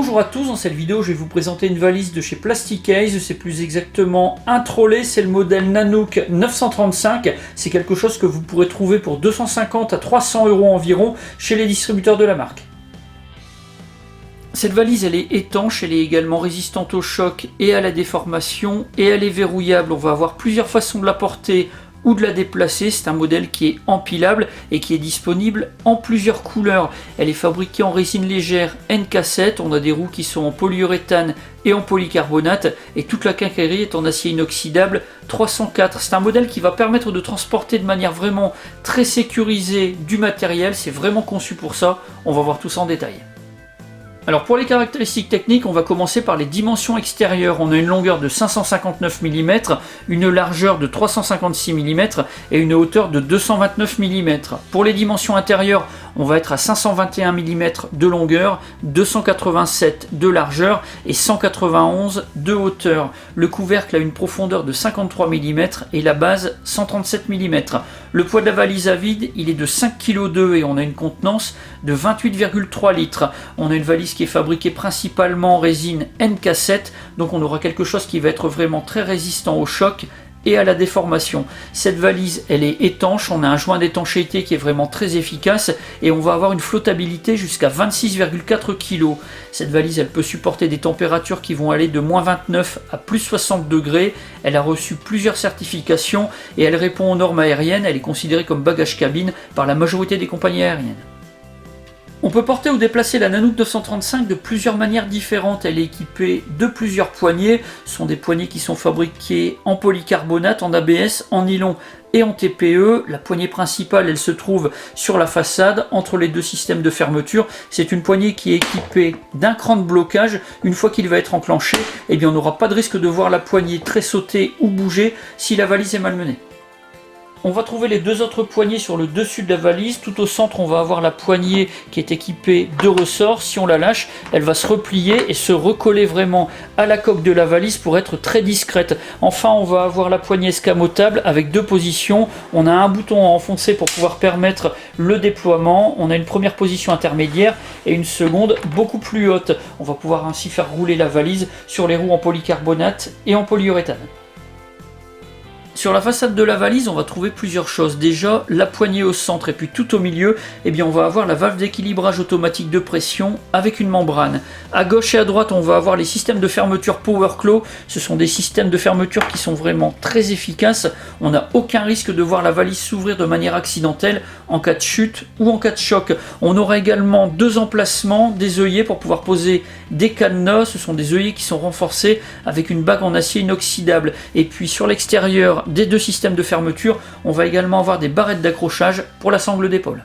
Bonjour à tous, dans cette vidéo je vais vous présenter une valise de chez Plasticase, c'est plus exactement un trolley, c'est le modèle Nanook 935, c'est quelque chose que vous pourrez trouver pour 250 à 300 € environ chez les distributeurs de la marque. Cette valise elle est étanche, elle est également résistante au choc et à la déformation et elle est verrouillable, on va avoir plusieurs façons de la porter ou de la déplacer. C'est un modèle qui est empilable et qui est disponible en plusieurs couleurs. Elle est fabriquée en résine légère NK7, on a des roues qui sont en polyuréthane et en polycarbonate et toute la quincaillerie est en acier inoxydable 304. C'est un modèle qui va permettre de transporter de manière vraiment très sécurisée du matériel, c'est vraiment conçu pour ça, on va voir tout ça en détail. Alors pour les caractéristiques techniques, on va commencer par les dimensions extérieures. On a une longueur de 559 mm, une largeur de 356 mm et une hauteur de 229 mm. Pour les dimensions intérieures, on va être à 521 mm de longueur, 287 de largeur et 191 de hauteur. Le couvercle a une profondeur de 53 mm et la base 137 mm. Le poids de la valise à vide, il est de 5,2 kg et on a une contenance de 28,3 litres. On a une valise qui est fabriquée principalement en résine NK7, donc on aura quelque chose qui va être vraiment très résistant au choc et à la déformation. Cette valise elle est étanche, on a un joint d'étanchéité qui est vraiment très efficace et on va avoir une flottabilité jusqu'à 26,4 kg. Cette valise elle peut supporter des températures qui vont aller de -29 à +60 degrés. Elle a reçu plusieurs certifications et elle répond aux normes aériennes. Elle est considérée comme bagage cabine par la majorité des compagnies aériennes. On peut porter ou déplacer la Nanook 935 de plusieurs manières différentes. Elle est équipée de plusieurs poignées. Ce sont des poignées qui sont fabriquées en polycarbonate, en ABS, en nylon et en TPE. La poignée principale, elle se trouve sur la façade, entre les deux systèmes de fermeture. C'est une poignée qui est équipée d'un cran de blocage. Une fois qu'il va être enclenché, eh bien, on n'aura pas de risque de voir la poignée tressauter ou bouger si la valise est malmenée. On va trouver les deux autres poignées sur le dessus de la valise. Tout au centre, on va avoir la poignée qui est équipée de ressorts. Si on la lâche, elle va se replier et se recoller vraiment à la coque de la valise pour être très discrète. Enfin, on va avoir la poignée escamotable avec deux positions. On a un bouton à enfoncer pour pouvoir permettre le déploiement. On a une première position intermédiaire et une seconde beaucoup plus haute. On va pouvoir ainsi faire rouler la valise sur les roues en polycarbonate et en polyuréthane. Sur la façade de la valise, on va trouver plusieurs choses. Déjà, la poignée au centre et puis tout au milieu, eh bien, on va avoir la valve d'équilibrage automatique de pression avec une membrane. À gauche et à droite, on va avoir les systèmes de fermeture PowerClaw. Ce sont des systèmes de fermeture qui sont vraiment très efficaces. On n'a aucun risque de voir la valise s'ouvrir de manière accidentelle en cas de chute ou en cas de choc. On aura également deux emplacements, des œillets pour pouvoir poser des cadenas. Ce sont des œillets qui sont renforcés avec une bague en acier inoxydable. Et puis sur l'extérieur des deux systèmes de fermeture, on va également avoir des barrettes d'accrochage pour la sangle d'épaule.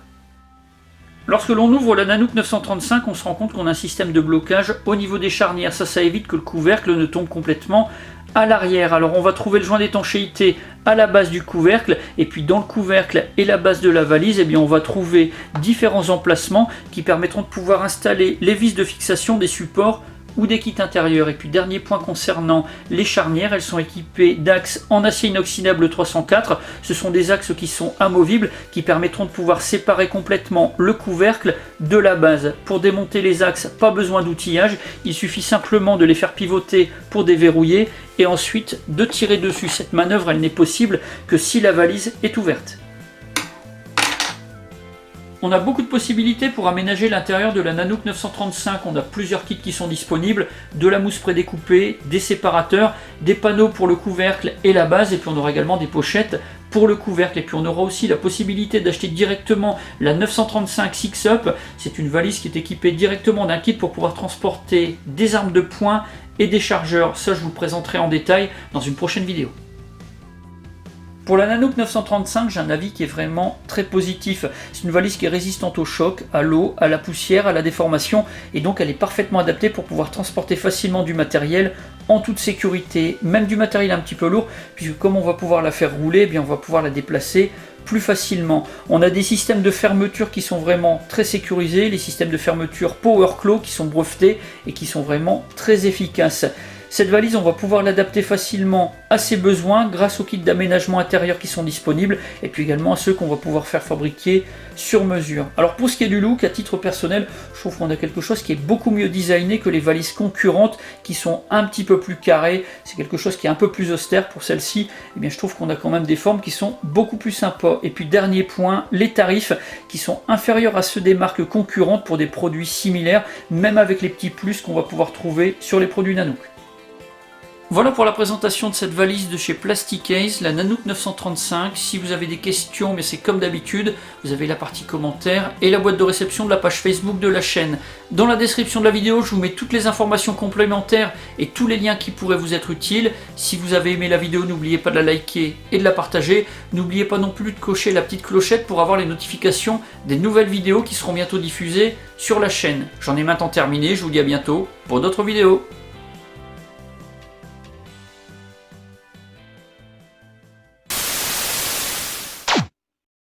Lorsque l'on ouvre la Nanook 935, on se rend compte qu'on a un système de blocage au niveau des charnières. Ça évite que le couvercle ne tombe complètement à l'arrière. Alors on va trouver le joint d'étanchéité à la base du couvercle et puis dans le couvercle et la base de la valise, eh bien, on va trouver différents emplacements qui permettront de pouvoir installer les vis de fixation des supports ou des kits intérieurs. Et puis dernier point concernant les charnières, elles sont équipées d'axes en acier inoxydable 304. Ce sont des axes qui sont amovibles, qui permettront de pouvoir séparer complètement le couvercle de la base. Pour démonter les axes, pas besoin d'outillage, il suffit simplement de les faire pivoter pour déverrouiller et ensuite de tirer dessus. Cette manœuvre, elle n'est possible que si la valise est ouverte. On a beaucoup de possibilités pour aménager l'intérieur de la Nanook 935. On a plusieurs kits qui sont disponibles, de la mousse prédécoupée, des séparateurs, des panneaux pour le couvercle et la base, et puis on aura également des pochettes pour le couvercle. Et puis on aura aussi la possibilité d'acheter directement la 935 Six Up. C'est une valise qui est équipée directement d'un kit pour pouvoir transporter des armes de poing et des chargeurs. Ça, je vous le présenterai en détail dans une prochaine vidéo. Pour la Nanook 935, j'ai un avis qui est vraiment très positif. C'est une valise qui est résistante au choc, à l'eau, à la poussière, à la déformation, et donc elle est parfaitement adaptée pour pouvoir transporter facilement du matériel en toute sécurité, même du matériel un petit peu lourd, puisque comme on va pouvoir la faire rouler, eh bien on va pouvoir la déplacer plus facilement. On a des systèmes de fermeture qui sont vraiment très sécurisés, les systèmes de fermeture PowerClaw qui sont brevetés et qui sont vraiment très efficaces. Cette valise, on va pouvoir l'adapter facilement à ses besoins grâce aux kits d'aménagement intérieur qui sont disponibles et puis également à ceux qu'on va pouvoir faire fabriquer sur mesure. Alors pour ce qui est du look, à titre personnel, je trouve qu'on a quelque chose qui est beaucoup mieux designé que les valises concurrentes qui sont un petit peu plus carrées. C'est quelque chose qui est un peu plus austère. Pour celle-ci, eh bien, je trouve qu'on a quand même des formes qui sont beaucoup plus sympas. Et puis dernier point, les tarifs qui sont inférieurs à ceux des marques concurrentes pour des produits similaires, même avec les petits plus qu'on va pouvoir trouver sur les produits Nanook. Voilà pour la présentation de cette valise de chez Plastic Ace, la Nanook 935. Si vous avez des questions, mais c'est comme d'habitude, vous avez la partie commentaires et la boîte de réception de la page Facebook de la chaîne. Dans la description de la vidéo, je vous mets toutes les informations complémentaires et tous les liens qui pourraient vous être utiles. Si vous avez aimé la vidéo, n'oubliez pas de la liker et de la partager. N'oubliez pas non plus de cocher la petite clochette pour avoir les notifications des nouvelles vidéos qui seront bientôt diffusées sur la chaîne. J'en ai maintenant terminé, je vous dis à bientôt pour d'autres vidéos.